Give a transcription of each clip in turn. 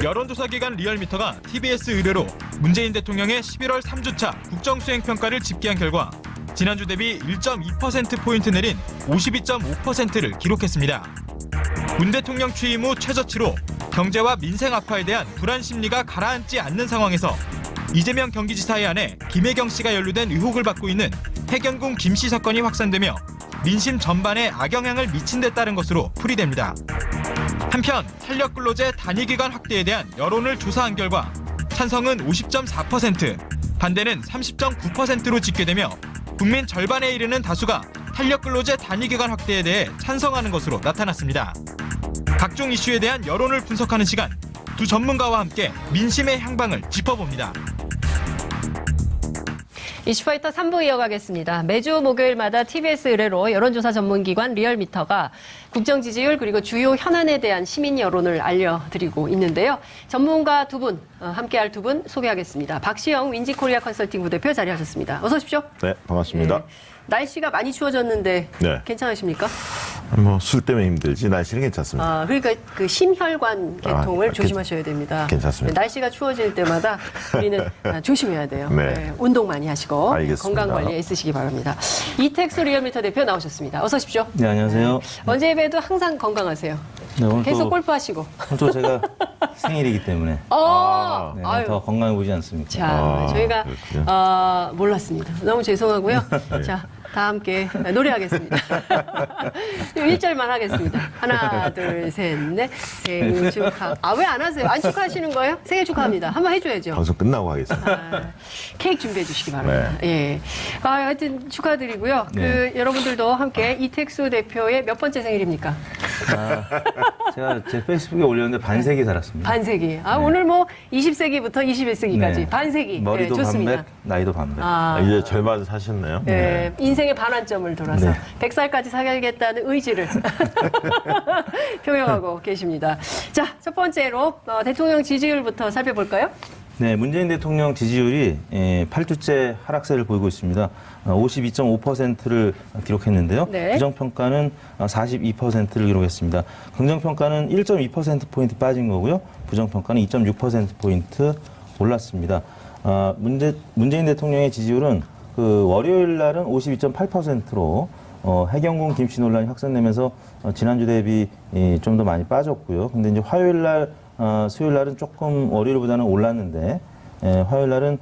여론조사 기관 리얼미터가 TBS 의뢰로 문재인 대통령의 11월 3주차 국정수행평가를 집계한 결과 지난주 대비 1.2%포인트 내린 52.5%를 기록했습니다. 문 대통령 취임 후 최저치로 경제와 민생 악화에 대한 불안 심리가 가라앉지 않는 상황에서 이재명 경기지사의 아내 김혜경 씨가 연루된 의혹을 받고 있는 해경궁 김 씨 사건이 확산되며 민심 전반에 악영향을 미친 데 따른 것으로 풀이됩니다. 한편 탄력근로제 단위기간 확대에 대한 여론을 조사한 결과 찬성은 50.4%, 반대는 30.9%로 집계되며 국민 절반에 이르는 다수가 탄력근로제 단위기간 확대에 대해 찬성하는 것으로 나타났습니다. 각종 이슈에 대한 여론을 분석하는 시간, 두 전문가와 함께 민심의 향방을 짚어봅니다. 이슈파이터 3부 이어가겠습니다. 매주 목요일마다 TBS 의뢰로 여론조사 전문기관 리얼미터가 국정 지지율 그리고 주요 현안에 대한 시민 여론을 알려드리고 있는데요. 전문가 두 분, 함께할 두 분 소개하겠습니다. 박시영 윈지코리아 컨설팅 부대표 자리하셨습니다. 어서 오십시오. 네, 반갑습니다. 네. 날씨가 많이 추워졌는데 네. 괜찮으십니까? 뭐 술 때문에 힘들지 날씨는 괜찮습니다. 그러니까 그 심혈관 계통을 조심하셔야 됩니다. 괜찮습니다. 날씨가 추워질 때마다 우리는 조심해야 돼요. 네. 네, 운동 많이 하시고 알겠습니다. 건강 관리에 애쓰시기 바랍니다. 이택수 리얼미터 대표 나오셨습니다. 어서 오십시오. 네, 안녕하세요. 언제 봬도 항상 건강하세요. 네, 오늘 계속 또, 골프하시고. 오늘 또 제가 생일이기 때문에 네, 아유. 더 건강해 보이지 않습니까? 자, 저희가 그렇군요. 몰랐습니다. 너무 죄송하고요. 네. 자, 다 함께 노래하겠습니다. 1절만 하겠습니다. 하나, 둘, 셋, 넷. 생일 축하. 왜 안 하세요? 안 축하하시는 거예요? 생일 축하합니다. 한번 해줘야죠. 방송 끝나고 하겠습니다. 케이크 준비해 주시기 바랍니다. 예. 하여튼 축하드리고요. 네. 여러분들도 함께 이택수 대표의 몇 번째 생일입니까? 제가 제 페이스북에 올렸는데 반세기 살았습니다. 반세기. 오늘 뭐 20세기부터 21세기까지 네. 반세기. 머리도 네, 좋습니다. 반백, 나이도 반백. 이제 절반 사셨네요. 네. 인생의 반환점을 돌아서 네. 100살까지 살겠다는 의지를 표명하고 계십니다. 자, 첫 번째로 대통령 지지율부터 살펴볼까요? 네, 문재인 대통령 지지율이 8주째 하락세를 보이고 있습니다. 52.5%를 기록했는데요. 네. 부정평가는 42%를 기록했습니다. 긍정평가는 1.2%포인트 빠진 거고요. 부정평가는 2.6%포인트 올랐습니다. 문재인 대통령의 지지율은 그 월요일 날은 52.8%로 해경궁 김씨 논란이 확산되면서 지난주 대비 좀 더 많이 빠졌고요. 근데 이제 화요일 날, 수요일 날은 조금 월요일보다는 올랐는데 화요일 날은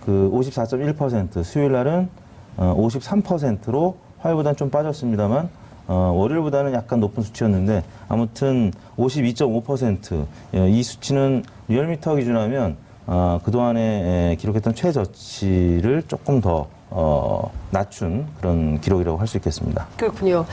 그 54.1%, 수요일 날은 53%로 화요일보다는 좀 빠졌습니다만 월요일보다는 약간 높은 수치였는데 아무튼 52.5%, 이 수치는 리얼미터 기준하면 그동안에 기록했던 최저치를 조금 더 낮춘 그런 기록이라고 할 수 있겠습니다. 그렇군요.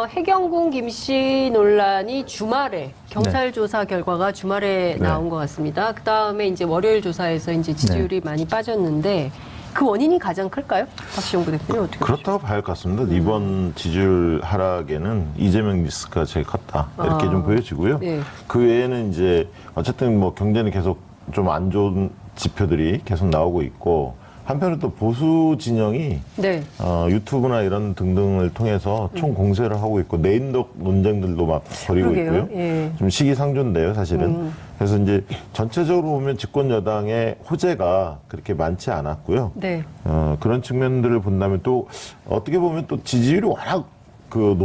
해경궁 김씨 논란이 주말에 경찰 조사 결과가 주말에 나온 것 같습니다. 그 다음에 이제 월요일 조사에서 이제 지지율이 많이 빠졌는데 그 원인이 가장 클까요? 박시영 부대표님 어떻게 그렇다고 봐야 할 것 같습니다. 이번 지지율 하락에는 이재명 리스크가 제일 컸다. 이렇게 좀 보여지고요. 네. 그 외에는 이제 어쨌든 뭐 경제는 계속 좀 안 좋은 지표들이 계속 나오고 있고 한편으로 또 보수 진영이 네. 유튜브나 이런 등등을 통해서 총 공세를 하고 있고 내인덕 논쟁들도 막 벌이고 그러게요. 있고요. 예. 좀 시기상조인데요, 사실은. 그래서 이제 전체적으로 보면 집권 여당의 호재가 그렇게 많지 않았고요. 네. 그런 측면들을 본다면 또 어떻게 보면 또 지지율이 워낙 그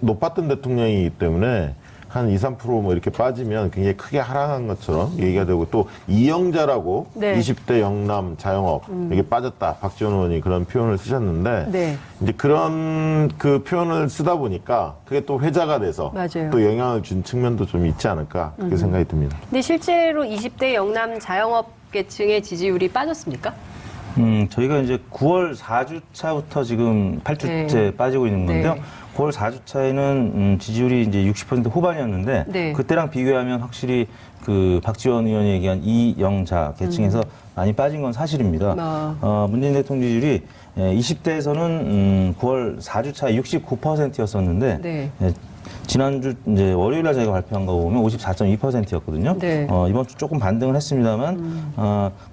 높았던 대통령이기 때문에 한 2, 3% 뭐 이렇게 빠지면 굉장히 크게 하락한 것처럼 얘기가 되고 또 이영자라고 네. 20대 영남 자영업 이게 빠졌다. 박지원 의원이 그런 표현을 쓰셨는데 네. 이제 그런 그 표현을 쓰다 보니까 그게 또 회자가 돼서 맞아요. 또 영향을 준 측면도 좀 있지 않을까 그렇게 생각이 듭니다. 근데 실제로 20대 영남 자영업 계층의 지지율이 빠졌습니까? 저희가 이제 9월 4주차부터 지금 8주째 빠지고 있는 건데요. 네. 9월 4주차에는 지지율이 이제 60% 후반이었는데 네. 그때랑 비교하면 확실히 그 박지원 의원이 얘기한 이영자 계층에서 많이 빠진 건 사실입니다. 문재인 대통령 지지율이 20대에서는 9월 4주차 69%였었는데 네. 지난주 이제 월요일 날 저희가 발표한 거 보면 54.2%였거든요. 네. 이번 주 조금 반등을 했습니다만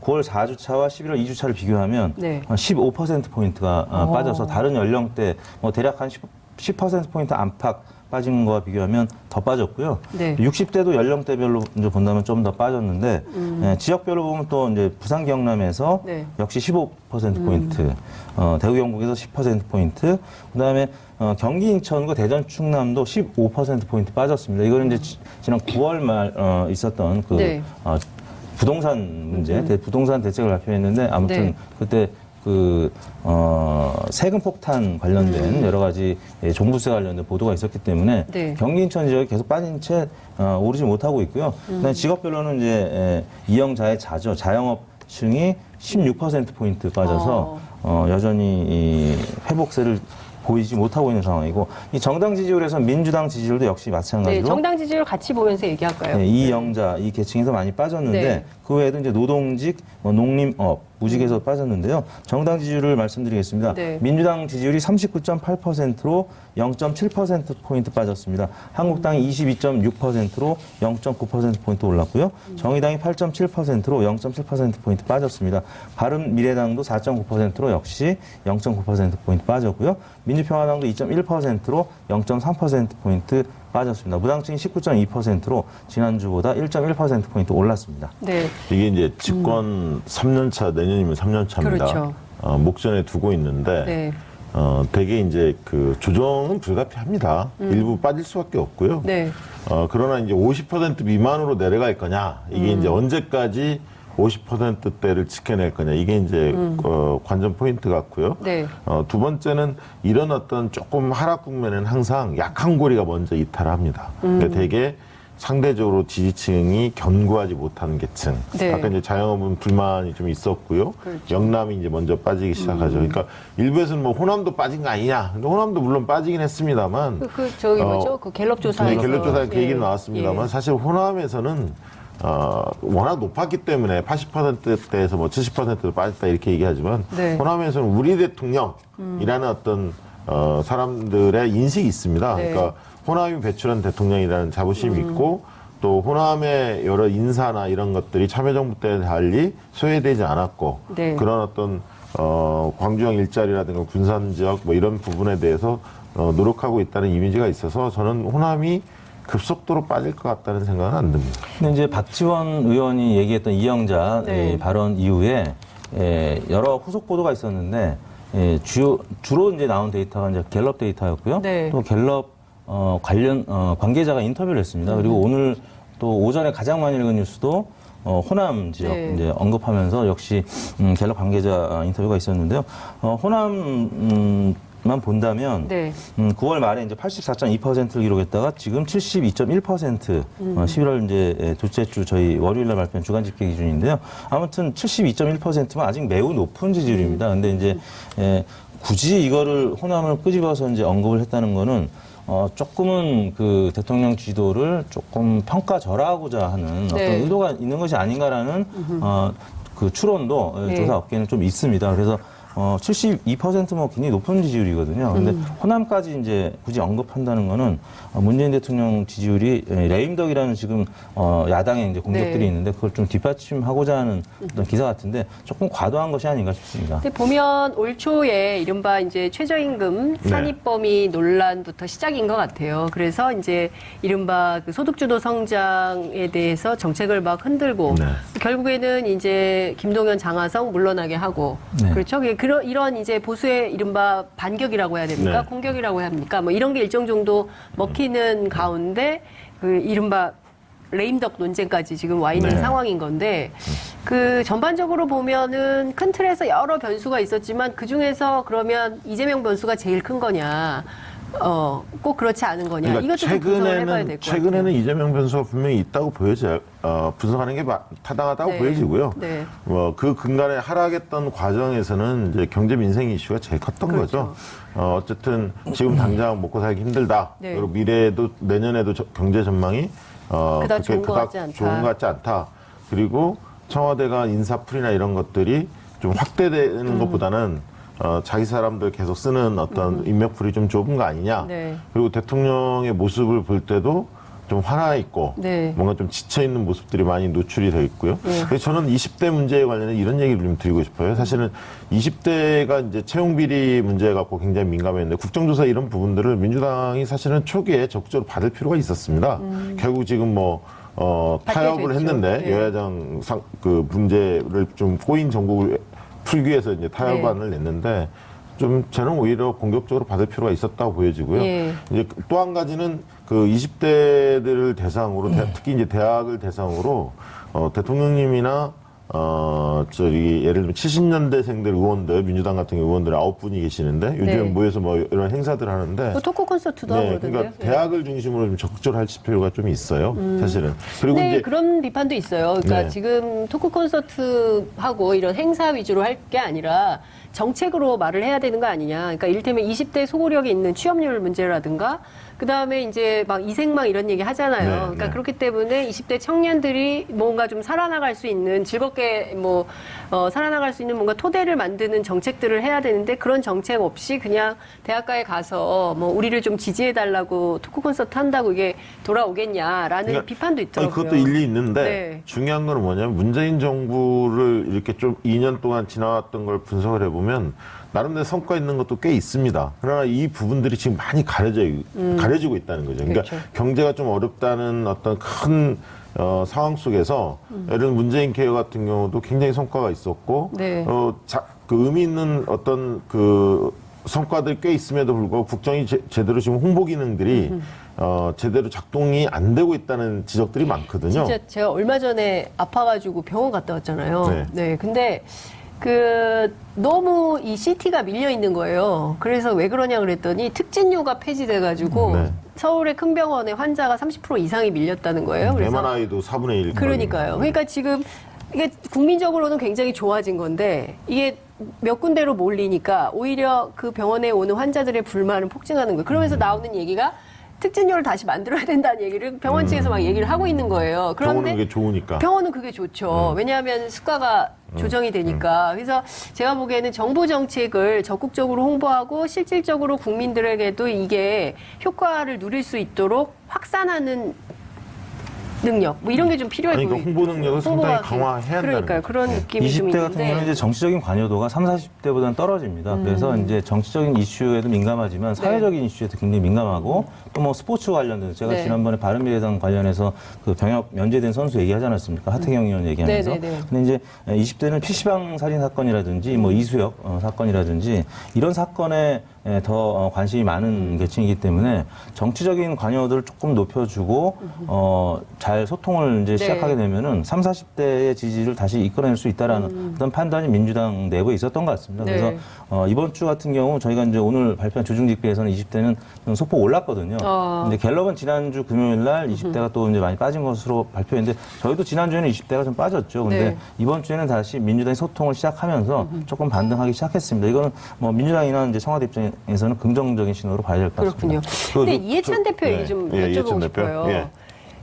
9월 4주차와 11월 2주차를 비교하면 네. 15%포인트가 빠져서 다른 연령대 뭐 대략 한 10%포인트 안팎 빠진 거와 비교하면 더 빠졌고요. 네. 60대도 연령대별로 이제 본다면 좀 더 빠졌는데 예, 지역별로 보면 또 이제 부산 경남에서 네. 역시 15%포인트, 대구 경북에서 10%포인트, 그다음에 경기 인천과 대전 충남도 15%포인트 빠졌습니다. 이거는 이제 지난 9월 말 있었던 그 네. 부동산 문제, 부동산 대책을 발표했는데 아무튼 네. 그때 세금 폭탄 관련된 여러 가지 종부세 관련된 보도가 있었기 때문에 네. 경기 인천 지역이 계속 빠진 채 오르지 못하고 있고요. 그다음에 직업별로는 이제 이영자의 자영업층이 16%포인트 빠져서 여전히 이 회복세를 보이지 못하고 있는 상황이고, 이 정당 지지율에서 민주당 지지율도 역시 마찬가지로 네, 정당 지지율 같이 보면서 얘기할까요? 네, 이영자 이 계층에서 많이 빠졌는데 네. 그 외에도 이제 노동직, 농림업, 무직에서 빠졌는데요. 정당 지지율을 말씀드리겠습니다. 네. 민주당 지지율이 39.8%로 0.7%포인트 빠졌습니다. 한국당이 22.6%로 0.9%포인트 올랐고요. 정의당이 8.7%로 0.7%포인트 빠졌습니다. 바른미래당도 4.9%로 역시 0.9%포인트 빠졌고요. 민주평화당도 2.1%로 0.3%포인트 빠졌습니다. 무당층이 19.2%로 지난주보다 1.1%포인트 올랐습니다. 네. 이게 이제 집권 3년 차, 내년이면 3년 차입니다. 그렇죠. 목전에 두고 있는데, 네. 되게 이제 그 조정은 불가피합니다. 일부 빠질 수밖에 없고요. 네. 그러나 이제 50% 미만으로 내려갈 거냐, 이게 이제 언제까지 50%대를 지켜낼 거냐, 이게 이제 관전 포인트 같고요. 네. 두 번째는 이런 어떤 조금 하락 국면에는 항상 약한 고리가 먼저 이탈합니다. 그러니까 되게 상대적으로 지지층이 견고하지 못하는 계층. 네. 아까 이제 자영업은 불만이 좀 있었고요. 그렇죠. 영남이 이제 먼저 빠지기 시작하죠. 그러니까 일부에서는 뭐 호남도 빠진 거 아니냐. 근데 호남도 물론 빠지긴 했습니다만. 저기 뭐죠? 그 갤럽 조사에서. 네, 갤럽 조사에 그 예. 얘기는 나왔습니다만 예. 사실 호남에서는 워낙 높았기 때문에 80%대에서 뭐 70%로 빠졌다 이렇게 얘기하지만 네. 호남에서는 우리 대통령이라는 어떤 사람들의 인식이 있습니다. 네. 그러니까 호남이 배출한 대통령이라는 자부심이 있고 또 호남의 여러 인사나 이런 것들이 참여정부 때 달리 소외되지 않았고 네. 그런 어떤 광주형 일자리라든가 군산 지역 뭐 이런 부분에 대해서 노력하고 있다는 이미지가 있어서 저는 호남이 급속도로 빠질 것 같다는 생각은 안 듭니다. 근데 이제 박지원 의원이 얘기했던 이영자 네. 발언 이후에 여러 후속 보도가 있었는데 주로 이제 나온 데이터가 이제 갤럽 데이터였고요. 네. 또 갤럽 관련 관계자가 인터뷰를 했습니다. 그리고 오늘 또 오전에 가장 많이 읽은 뉴스도 호남 지역 네. 이제 언급하면서 역시 갤럽 관계자 인터뷰가 있었는데요. 호남만 본다면 네. 9월 말에 이제 84.2%를 기록했다가 지금 72.1% 11월 이제 둘째 주 저희 월요일날 발표한 주간 집계 기준인데요. 아무튼 72.1%면 아직 매우 높은 지지율입니다. 근데 이제 굳이 이거를 호남을 끄집어서 이제 언급을 했다는 거는 조금은 그 대통령 지도를 조금 평가절하하고자 하는 어떤 네. 의도가 있는 것이 아닌가라는 그 추론도 네. 조사 업계는 좀 있습니다. 그래서 72%뭐 굉장히 높은 지지율이거든요. 근데 호남까지 이제 굳이 언급한다는 거는 문재인 대통령 지지율이 레임덕이라는 지금 야당의 이제 공격들이 네. 있는데 그걸 좀 뒷받침하고자 하는 어떤 기사 같은데 조금 과도한 것이 아닌가 싶습니다. 근데 보면 올 초에 이른바 이제 최저임금 네. 산입범위 논란부터 시작인 것 같아요. 그래서 이제 이른바 그 소득주도 성장에 대해서 정책을 막 흔들고 네. 결국에는 이제 김동연 장하성 물러나게 하고 네. 그렇죠. 이런 이제 보수의 이른바 반격이라고 해야 됩니까? 네. 공격이라고 해야 합니까? 뭐 이런 게 일정 정도 먹히는 가운데 그 이른바 레임덕 논쟁까지 지금 와 있는 네. 상황인 건데 그 전반적으로 보면은 큰 틀에서 여러 변수가 있었지만 그 중에서 그러면 이재명 변수가 제일 큰 거냐? 꼭 그렇지 않은 거냐? 그러니까 이것도 좀 분석을 해봐야 될 것 같아요. 최근에는 이재명 변수가 분명히 있다고 보여져요. 분석하는 게 타당하다고 네. 보여지고요. 네. 그 근간에 하락했던 과정에서는 이제 경제 민생 이슈가 제일 컸던 그렇죠. 거죠. 어쨌든 지금 당장 먹고 살기 힘들다. 네. 그리고 미래에도 내년에도 경제 전망이 그닥 좋은 것 그닥 같지 않다. 좋은 것 같지 않다. 그리고 청와대가 인사풀이나 이런 것들이 좀 확대되는 것보다는 자기 사람들 계속 쓰는 어떤 인맥풀이 좀 좁은 거 아니냐. 네. 그리고 대통령의 모습을 볼 때도 좀 화나 있고 네. 뭔가 좀 지쳐 있는 모습들이 많이 노출이 되어 있고요. 네. 그래서 저는 20대 문제에 관련해 이런 얘기를 좀 드리고 싶어요. 사실은 20대가 이제 채용 비리 문제 갖고 굉장히 민감했는데 국정조사 이런 부분들을 민주당이 사실은 초기에 적극적으로 받을 필요가 있었습니다. 결국 지금 타협을 됐죠. 했는데 네. 여야정 그 문제를 좀 꼬인 전국을 풀기 위해서 이제 타협안을 냈는데 좀 저는 오히려 공격적으로 받을 필요가 있었다고 보여지고요. 예. 이제 또 한 가지는 그 20대들을 대상으로 특히 이제 대학을 대상으로 대통령님이나 예를 들면 70년대생들 의원들 민주당 같은 의원들 9분이 계시는데 요즘에 네. 모여서 이런 행사들 하는데 뭐 토크 콘서트도 하고 그러던데요. 그러니까 대학을 중심으로 좀 적극적으로 할 필요가 좀 있어요. 사실은. 그리고 네, 이제 그런 비판도 있어요. 그러니까 네. 지금 토크 콘서트 하고 이런 행사 위주로 할 게 아니라 정책으로 말을 해야 되는 거 아니냐. 그러니까 이를테면 20대 소고력이 있는 취업률 문제라든가 그다음에 이제 막 이생망 이런 얘기 하잖아요. 네, 그러니까 네. 그렇기 때문에 20대 청년들이 뭔가 좀 살아나갈 수 있는 즐겁게 살아나갈 수 있는 뭔가 토대를 만드는 정책들을 해야 되는데 그런 정책 없이 그냥 대학가에 가서 우리를 좀 지지해 달라고 토크 콘서트 한다고 이게 돌아오겠냐라는 비판도 있더라고요. 그것도 일리 있는데 네. 중요한 건 뭐냐면 문재인 정부를 이렇게 좀 2년 동안 지나왔던 걸 분석을 해보면 나름대로 성과 있는 것도 꽤 있습니다. 그러나 이 부분들이 지금 많이 가려지고 있다는 거죠. 그러니까 그렇죠. 경제가 좀 어렵다는 어떤 큰 상황 속에서 예를 들면 문재인 케어 같은 경우도 굉장히 성과가 있었고 네. 그 의미 있는 어떤 그 성과들 꽤 있음에도 불구하고 국정이 제대로 지금 홍보 기능들이 제대로 작동이 안 되고 있다는 지적들이 많거든요. 진짜 제가 얼마 전에 아파가지고 병원 갔다 왔잖아요. 네. 네, 근데 너무 이 CT가 밀려 있는 거예요. 그래서 왜 그러냐 그랬더니 특진료가 폐지돼가지고 네. 서울의 큰 병원에 환자가 30% 이상이 밀렸다는 거예요. 그래서 MRI도 4분의 1. 그러니까요. 그러니까 지금 이게 국민적으로는 굉장히 좋아진 건데 이게 몇 군데로 몰리니까 오히려 그 병원에 오는 환자들의 불만은 폭증하는 거예요. 그러면서 나오는 얘기가 특진료를 다시 만들어야 된다는 얘기를 병원 측에서 막 얘기를 하고 있는 거예요. 병원은 그런데 그게 좋으니까. 병원은 그게 좋죠. 왜냐하면 수가가 조정이 되니까. 그래서 제가 보기에는 정부 정책을 적극적으로 홍보하고 실질적으로 국민들에게도 이게 효과를 누릴 수 있도록 확산하는 능력 이런 게 좀 필요해 아니, 보여요. 그러니까 홍보 능력을 상당히 강화해야 한다는 그러니까요. 그런 느낌이 좀 20대 있는데. 같은 경우는 이제 정치적인 관여도가 30, 40대보다는 떨어집니다. 그래서 이제 정치적인 이슈에도 민감하지만 사회적인 이슈에도 굉장히 민감하고 또 스포츠 관련된 제가 네. 지난번에 바른미래당 관련해서 그 병역 면제된 선수 얘기하지 않았습니까? 하태경 의원 얘기하면서. 네네네. 근데 이제 20대는 PC방 살인 사건이라든지 이수혁 사건이라든지 이런 사건에 더 관심이 많은 계층이기 때문에 정치적인 관여도를 조금 높여주고 잘 소통을 이제 시작하게 되면은 30, 40대의 지지를 다시 이끌어낼 수 있다라는 어떤 판단이 민주당 내부에 있었던 것 같습니다. 네. 그래서 이번 주 같은 경우 저희가 이제 오늘 발표한 조중집계에서는 20대는 소폭 올랐거든요. 근데 갤럽은 지난주 금요일 날 20대가 또 이제 많이 빠진 것으로 발표했는데 저희도 지난주에는 20대가 좀 빠졌죠. 근데 네. 이번 주에는 다시 민주당이 소통을 시작하면서 조금 반등하기 시작했습니다. 이거는 민주당이나 이제 청와대 입장에서는 긍정적인 신호로 봐야 될 것 같습니다. 그렇군요. 근데 이해찬 대표 얘기 좀 여쭤보고 이해찬 대표. 싶어요. 예.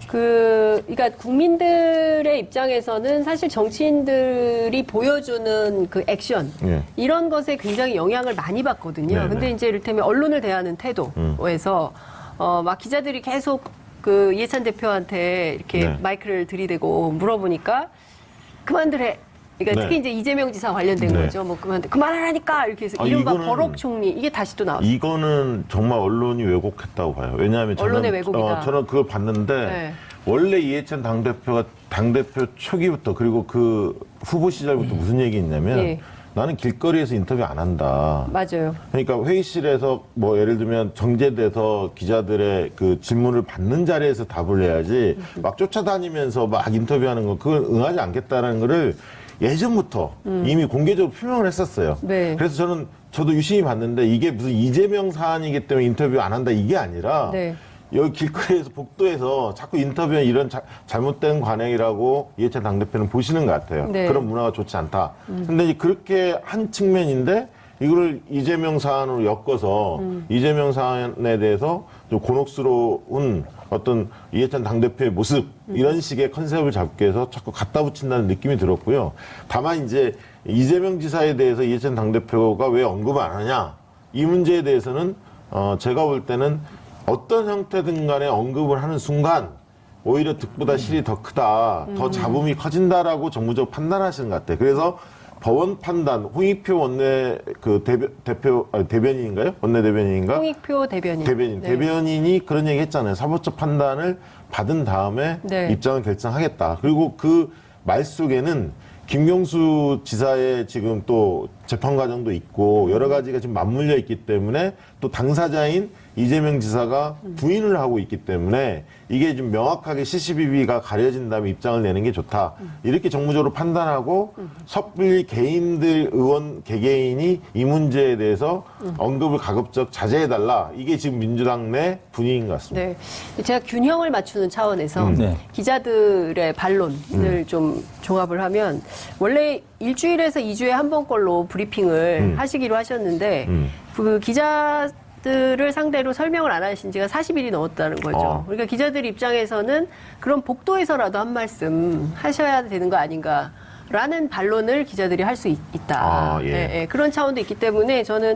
그러니까 국민들의 입장에서는 사실 정치인들이 보여주는 그 액션 예. 이런 것에 굉장히 영향을 많이 받거든요. 네네. 근데 이제 이를테면 언론을 대하는 태도에서 막 기자들이 계속 그 이해찬 대표한테 이렇게 네. 마이크를 들이대고 물어보니까 그만들해. 그러니까 네. 특히 이제 이재명 지사 관련된 네. 거죠. 그만하라니까 이렇게 해서 이른바 이거는- 버럭 총리 이게 다시 또 나왔어요. 이거는 정말 언론이 왜곡했다고 봐요. 왜냐하면 언론의 왜곡이다. 저는 그걸 봤는데 네. 원래 이해찬 당대표가 당대표 초기부터 그리고 그 후보 시절부터 무슨 얘기 했냐면 예. 나는 길거리에서 인터뷰 안 한다. 맞아요. 그러니까 회의실에서 예를 들면 정제돼서 기자들의 그 질문을 받는 자리에서 답을 해야지 막 쫓아다니면서 막 인터뷰하는 거 그걸 응하지 않겠다라는 거를 예전부터 이미 공개적으로 표명을 했었어요. 네. 그래서 저도 유심히 봤는데 이게 무슨 이재명 사안이기 때문에 인터뷰 안 한다 이게 아니라 네. 여기 길거리에서 복도에서 자꾸 인터뷰에 이런 잘못된 관행이라고 이해찬 당대표는 보시는 것 같아요. 네. 그런 문화가 좋지 않다. 근데 이제 그렇게 한 측면인데 이거를 이재명 사안으로 엮어서 이재명 사안에 대해서 좀 곤혹스러운 어떤 이해찬 당대표의 모습 이런 식의 컨셉을 잡기 위해서 자꾸 갖다 붙인다는 느낌이 들었고요. 다만 이제 이재명 지사에 대해서 이해찬 당대표가 왜 언급을 안 하냐 이 문제에 대해서는 제가 볼 때는 어떤 형태든 간에 언급을 하는 순간 오히려 득보다 실이 더 크다, 더 잡음이 커진다라고 정무적으로 판단하시는 것 같아요. 그래서 법원 판단, 홍익표 원내 그 대변인인가요? 원내 대변인인가? 홍익표 대변인. 네. 대변인이 그런 얘기 했잖아요. 사법적 판단을 받은 다음에 네. 입장을 결정하겠다. 그리고 그 말 속에는 김경수 지사의 지금 또 재판 과정도 있고 여러 가지가 지금 맞물려 있기 때문에 또 당사자인 이재명 지사가 부인을 하고 있기 때문에 이게 좀 명확하게 CCBB가 가려진 다음에 입장을 내는 게 좋다. 이렇게 정무적으로 판단하고 섣불리 개인들 의원 개개인이 이 문제에 대해서 언급을 가급적 자제해달라. 이게 지금 민주당 내 분위기인 것 같습니다. 네. 제가 균형을 맞추는 차원에서 네. 기자들의 반론을 좀 종합을 하면 원래 일주일에서 2주에 한 번꼴로 브리핑을 하시기로 하셨는데 그 기자들을 상대로 설명을 안 하신 지가 40일이 넘었다는 거죠. 그러니까 기자들 입장에서는 그런 복도에서라도 한 말씀 하셔야 되는 거 아닌가. 라는 반론을 기자들이 할 수 있다. 예. 예, 그런 차원도 있기 때문에 저는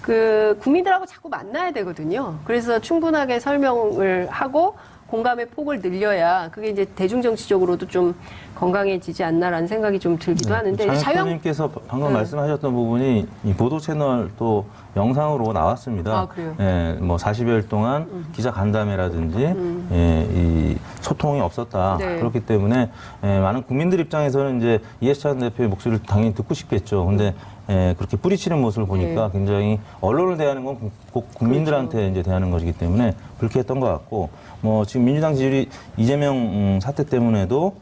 그 국민들하고 자꾸 만나야 되거든요. 그래서 충분하게 설명을 하고 공감의 폭을 늘려야 그게 이제 대중정치적으로도 좀 건강해지지 않나라는 생각이 좀 들기도 하는데 장혁님께서 방금 말씀하셨던 부분이 이 보도 채널 또 영상으로 나왔습니다. 아, 그래요? 예, 뭐 40여일 동안 기자 간담회라든지 예, 이 소통이 없었다. 네. 그렇기 때문에 예, 많은 국민들 입장에서는 이제 이해찬 대표의 목소리를 당연히 듣고 싶겠죠. 근데 예, 그렇게 뿌리치는 모습을 보니까 굉장히 언론을 대하는 건 꼭 국민들한테 이제 대하는 것이기 때문에 불쾌했던 것 같고 뭐 지금 민주당 지지율이 이재명 사태 때문에도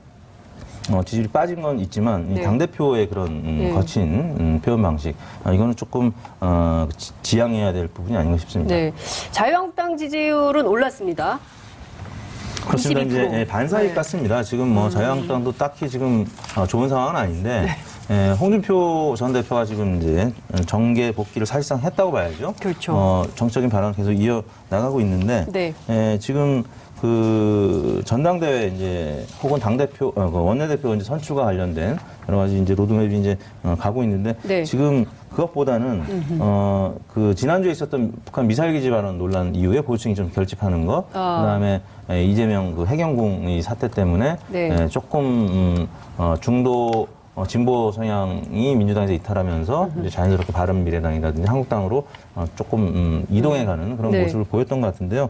지지율이 빠진 건 있지만 네. 당대표의 그런 거친 표현 방식 이거는 조금 지양해야 될 부분이 아닌가 싶습니다. 네. 자유한국당 지지율은 올랐습니다. 그렇습니다. 22%. 이제 반사익 네. 같습니다. 지금 뭐 자유한국당도 딱히 지금 좋은 상황은 아닌데 홍준표 전 대표가 지금 이제 정계 복귀를 사실상 했다고 봐야죠. 그렇죠. 정적인 발언을 계속 이어 나가고 있는데 네. 지금 그 전당대회 이제 혹은 당대표 그 원내대표 이제 선출과 관련된 여러 가지 이제 로드맵이 이제 가고 있는데 네. 지금 그것보다는 그 지난주에 있었던 북한 미사일 기지 발언 논란 이후에 보수층이 좀 결집하는 것, 그다음에 이재명 그 해경궁 이 사태 때문에 네. 조금 중도 진보 성향이 민주당에서 이탈하면서 이제 자연스럽게 바른미래당이라든지 한국당으로 조금 이동해가는 그런 네. 모습을 보였던 것 같은데요.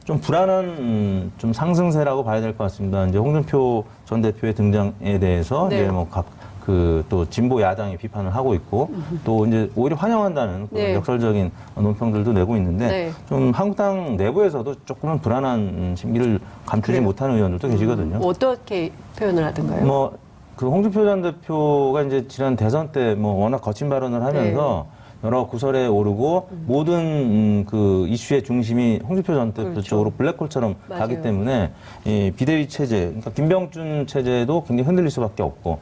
좀 불안한 좀 상승세라고 봐야 될 것 같습니다. 이제 홍준표 전 대표의 등장에 대해서 네. 이제 뭐 또 진보 야당이 비판을 하고 있고 또 이제 오히려 환영한다는 그런 네. 역설적인 논평들도 내고 있는데 네. 좀 한국당 내부에서도 조금은 불안한 심기를 감추지 그래요? 못하는 의원들도 계시거든요. 어떻게 표현을 하던가요? 뭐 그 홍준표 전 대표가 이제 지난 대선 때 뭐 워낙 거친 발언을 하면서 여러 구설에 오르고 모든 그 이슈의 중심이 홍준표 전 대표 그렇죠. 쪽으로 블랙홀처럼 맞아요. 가기 때문에 이 비대위 체제, 그러니까 김병준 체제도 굉장히 흔들릴 수밖에 없고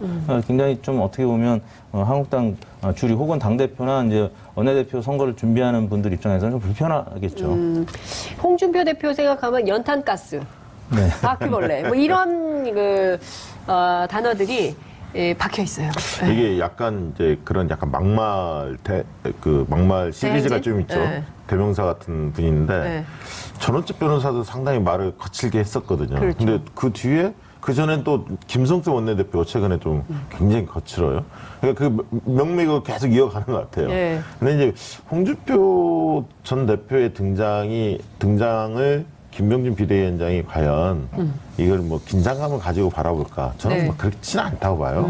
굉장히 좀 어떻게 보면 한국당 주류 혹은 당 대표나 이제 원내대표 선거를 준비하는 분들 입장에서는 좀 불편하겠죠. 홍준표 대표 생각하면 연탄가스, 네. 바퀴벌레 뭐 이런 그 단어들이 박혀 있어요. 이게 약간 이제 그런 약간 막말 시리즈가 대행진? 좀 있죠. 네. 대명사 같은 분인데 네. 전원집 변호사도 상당히 말을 거칠게 했었거든요. 그렇죠. 근데 그 뒤에 그 전엔 또 김성태 원내대표 최근에 좀 굉장히 거칠어요. 그러니까 그 명맥을 계속 이어가는 것 같아요. 네. 근데 이제 홍준표 전 대표의 등장을 김병준 비대위원장이 과연 이걸 뭐 긴장감을 가지고 바라볼까? 저는 네. 뭐 그렇지는 않다고 봐요.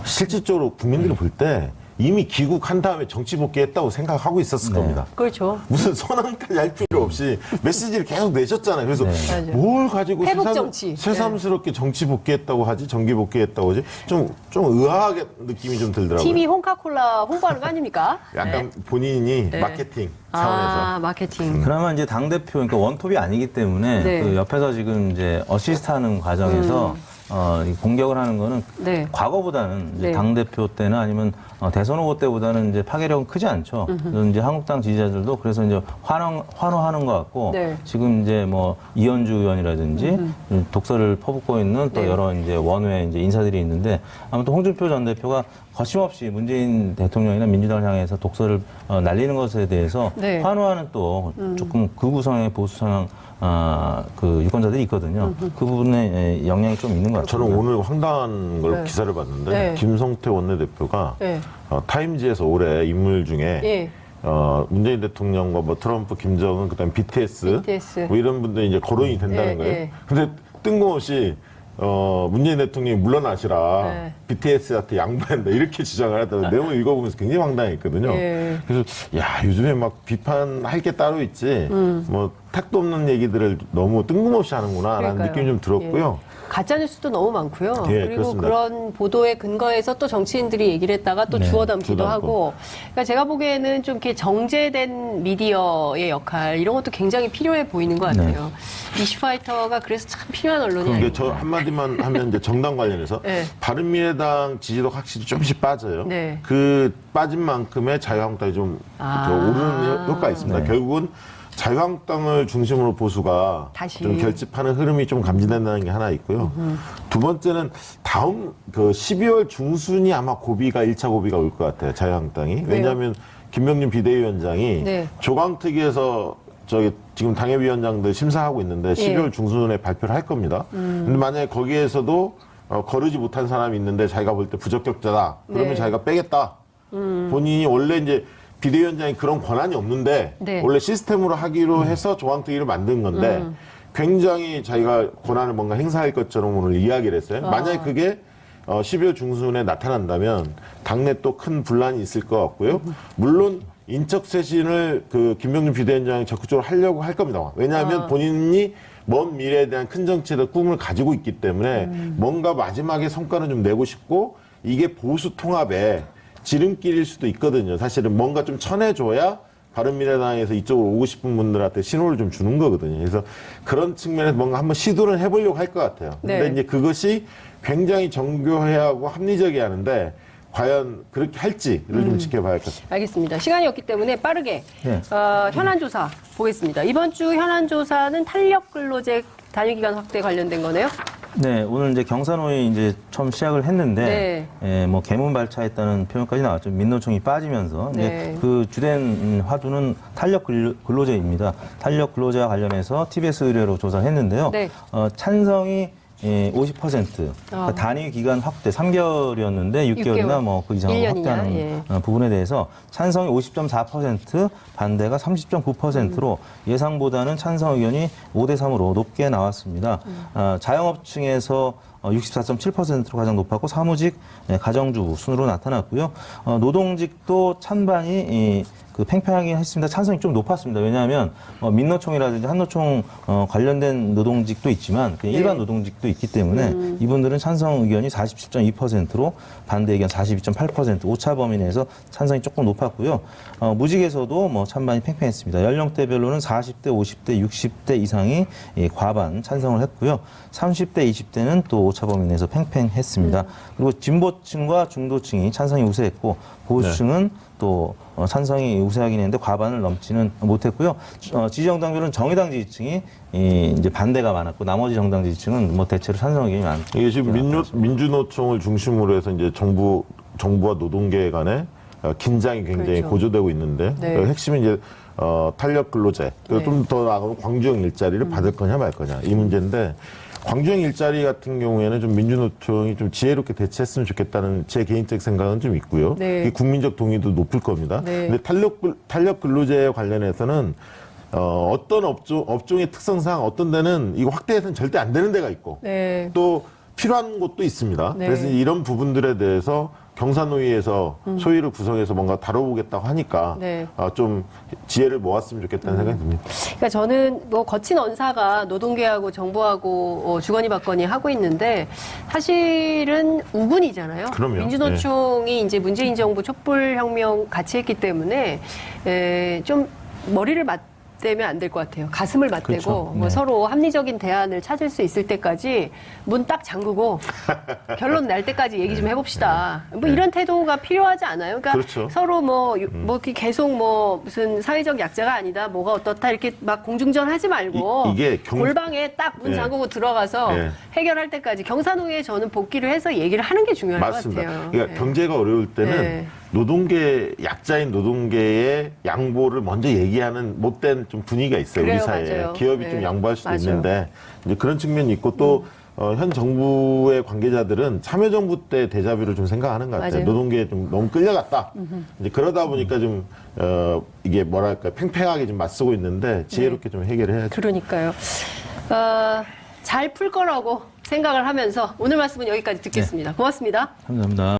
실질적으로 국민들이 볼 때 이미 귀국한 다음에 정치 복귀했다고 생각하고 있었을 겁니다. 그렇죠. 무슨 선언까지 할 필요 없이 메시지를 계속 내셨잖아요. 그래서 맞아요. 뭘 가지고 회복 정치. 새삼스럽게 정치 복귀했다고 하지, 정기 복귀했다고 하지, 좀 의아하게 느낌이 좀 들더라고요. TV 홍카콜라 홍보하는 거 아닙니까? 약간 본인이 마케팅 차원에서. 마케팅. 그나마 이제 당대표, 그러니까 원톱이 아니기 때문에 네. 그 옆에서 지금 이제 어시스트하는 과정에서 이 공격을 하는 거는 네. 과거보다는 이제 네. 당대표 때나 아니면 대선 후보 때보다는 이제 파괴력은 크지 않죠. 그래서 이제 한국당 지지자들도 그래서 이제 환호하는 것 같고 네. 지금 이제 뭐 이현주 의원이라든지 독서를 퍼붓고 있는 또 네. 여러 이제 원외 이제 인사들이 있는데 아무튼 홍준표 전 대표가 거침없이 문재인 대통령이나 민주당을 향해서 독서를 날리는 것에 대해서 네. 환호하는 또 조금 극우 성향의 보수 성향 그 유권자들이 있거든요. 그 부분에 영향이 좀 있는 것 같아요. 저는 오늘 황당한 걸 네. 기사를 봤는데 네. 김성태 원내대표가 네. 타임지에서 올해 인물 중에 예. 문재인 대통령과 뭐 트럼프, 김정은, 그다음 BTS, 뭐 이런 분들이 이제 거론이 된다는 예, 거예요. 예. 근데 뜬금없이 문재인 대통령이 물러나시라 네. BTS한테 양보한다 이렇게 주장을 하다가 내용을 읽어보면서 굉장히 황당했거든요. 예. 그래서 야 요즘에 막 비판할 게 따로 있지 뭐 택도 없는 얘기들을 너무 뜬금없이 하는구나라는 그러니까요. 느낌이 좀 들었고요. 가짜 뉴스도 너무 많고요. 예, 그리고 그렇습니다. 그런 보도에 근거해서 또 정치인들이 얘기를 했다가 또 네, 주워 담기도 주워 담고. 하고. 그러니까 제가 보기에는 좀 이렇게 정제된 미디어의 역할 이런 것도 굉장히 필요해 보이는 것 같아요. 이슈파이터가 그래서 참 필요한 언론이 그게 아닌가. 저 한마디만 하면 이제 정당 관련해서 네. 바른미래당 지지도가 확실히 조금씩 빠져요. 네. 그 빠진 만큼의 자유한국당이 좀 더 오르는 효과가 있습니다. 네. 결국은 자유한국당을 중심으로 보수가 다시. 좀 결집하는 흐름이 좀 감지된다는 게 하나 있고요. 두 번째는 다음 그 12월 중순이 아마 고비가 1차 고비가 올 것 같아요. 자유한국당이. 왜냐하면 김명진 비대위원장이 네. 조강특위에서 저기 지금 당협위원장들 심사하고 있는데 12월 중순에 발표를 할 겁니다. 근데 만약에 거기에서도 거르지 못한 사람이 있는데 자기가 볼 때 부적격자다. 그러면 네. 자기가 빼겠다. 본인이 원래 이제 비대위원장이 그런 권한이 없는데 네. 원래 시스템으로 하기로 해서 조항특위를 만든 건데 굉장히 자기가 권한을 뭔가 행사할 것처럼 오늘 이야기를 했어요. 만약에 그게 12월 중순에 나타난다면 당내 또 큰 분란이 있을 것 같고요. 물론 인적 쇄신을 그 김병준 비대위원장이 적극적으로 하려고 할 겁니다. 왜냐하면 본인이 먼 미래에 대한 큰 정치의 꿈을 가지고 있기 때문에 뭔가 마지막에 성과를 좀 내고 싶고 이게 보수 통합에 지름길일 수도 있거든요. 사실은 뭔가 좀 쳐내줘야 바른미래당에서 이쪽으로 오고 싶은 분들한테 신호를 좀 주는 거거든요. 그래서 그런 측면에서 뭔가 한번 시도를 해보려고 할 것 같아요. 근데 네. 이제 그것이 굉장히 정교해야 하고 합리적이어야 하는데 과연 그렇게 할지를 좀 지켜봐야 할 것 같습니다. 알겠습니다. 시간이 없기 때문에 빠르게 네. 현안 조사 보겠습니다. 이번 주 현안 조사는 탄력 근로제 단위기간 확대 관련된 거네요. 네, 오늘 이제 경사노위 이제 처음 시작을 했는데, 뭐 개문 발차했다는 표현까지 나왔죠. 민노총이 빠지면서. 네. 이제 그 주된 화두는 탄력 근로제입니다. 탄력 근로제와 관련해서 TBS 의뢰로 조사를 했는데요. 네. 찬성이 50%, 그러니까 단위 기간 확대 3개월이었는데 6개월이나 뭐 그 이상으로 1년이냐, 확대하는 예. 부분에 대해서 찬성이 50.4%, 반대가 30.9%로 예상보다는 찬성 의견이 5대 3으로 높게 나왔습니다. 자영업층에서 64.7%로 가장 높았고 사무직, 가정주부 순으로 나타났고요. 노동직도 찬반이 그 팽팽하긴 했습니다. 찬성이 좀 높았습니다. 왜냐하면 민노총이라든지 한노총 관련된 노동직도 있지만 그냥 일반 노동직도 있기 때문에 이분들은 찬성 의견이 47.2%로 반대 의견 42.8%, 오차 범위 내에서 찬성이 조금 높았고요. 무직에서도 뭐 찬반이 팽팽했습니다. 연령대별로는 40대, 50대, 60대 이상이 과반 찬성을 했고요. 30대, 20대는 또 오차 범위 내에서 팽팽했습니다. 그리고 진보층과 중도층이 찬성이 우세했고 보수층은 또 찬성이 우세하긴 했는데 과반을 넘지는 못했고요. 지지 정당별로는 정의당 지지층이 이제 반대가 많았고 나머지 정당 지지층은 뭐 대체로 찬성 의견이 많고. 이게 지금 민주노총을 중심으로 해서 이제 정부와 노동계 간의 긴장이 굉장히 그렇죠. 고조되고 있는데 네. 그 핵심은 이제 탄력 근로제 네. 좀 더 나아가면 광주형 일자리를 받을 거냐 말 거냐 이 문제인데 광주형 일자리 같은 경우에는 좀 민주노총이 좀 지혜롭게 대처했으면 좋겠다는 제 개인적 생각은 좀 있고요. 네. 이게 국민적 동의도 높을 겁니다. 네. 근데 탄력 근로제에 관련해서는 어떤 업종의 특성상 어떤 데는 이거 확대해서는 절대 안 되는 데가 있고 네. 또 필요한 곳도 있습니다. 네. 그래서 이런 부분들에 대해서 경사노위에서 소위를 구성해서 뭔가 다뤄보겠다고 하니까 네. 좀 지혜를 모았으면 좋겠다는 생각이 듭니다. 그러니까 저는 뭐 거친 언사가 노동계하고 정부하고 주거니 받거니 하고 있는데 사실은 우군이잖아요. 그럼요. 민주노총이 이제 문재인 정부 촛불혁명 같이 했기 때문에 좀 머리를 맞대면 안 될 것 같아요. 가슴을 맞대고 그렇죠. 뭐 네. 서로 합리적인 대안을 찾을 수 있을 때까지 문 딱 잠그고 결론 날 때까지 얘기 좀 해봅시다. 뭐 이런 태도가 필요하지 않아요? 그러니까 그렇죠. 서로 뭐 이렇게 계속 뭐 무슨 사회적 약자가 아니다, 뭐가 어떻다 이렇게 막 공중전하지 말고 이게 골방에 딱 문 예. 잠그고 들어가서 예. 해결할 때까지 경사노위에 저는 복귀를 해서 얘기를 하는 게 중요할 맞습니다. 것 같아요. 그러니까 예. 경제가 어려울 때는 네. 노동계 약자인 노동계의 양보를 먼저 얘기하는 못된 좀 분위기가 있어요. 그래요, 우리 사회에 맞아요. 기업이 네. 좀 양보할 수도 맞아요. 있는데 이제 그런 측면이 있고 또 현 정부의 관계자들은 참여정부 때 데자뷰를 좀 생각하는 것 같아요. 맞아요. 노동계에 좀 너무 끌려갔다. 이제 그러다 보니까 좀 이게 뭐랄까 팽팽하게 좀 맞서고 있는데 지혜롭게 좀 해결을 해야죠. 그러니까요. 잘 풀 거라고 생각을 하면서 오늘 말씀은 여기까지 듣겠습니다. 고맙습니다. 감사합니다.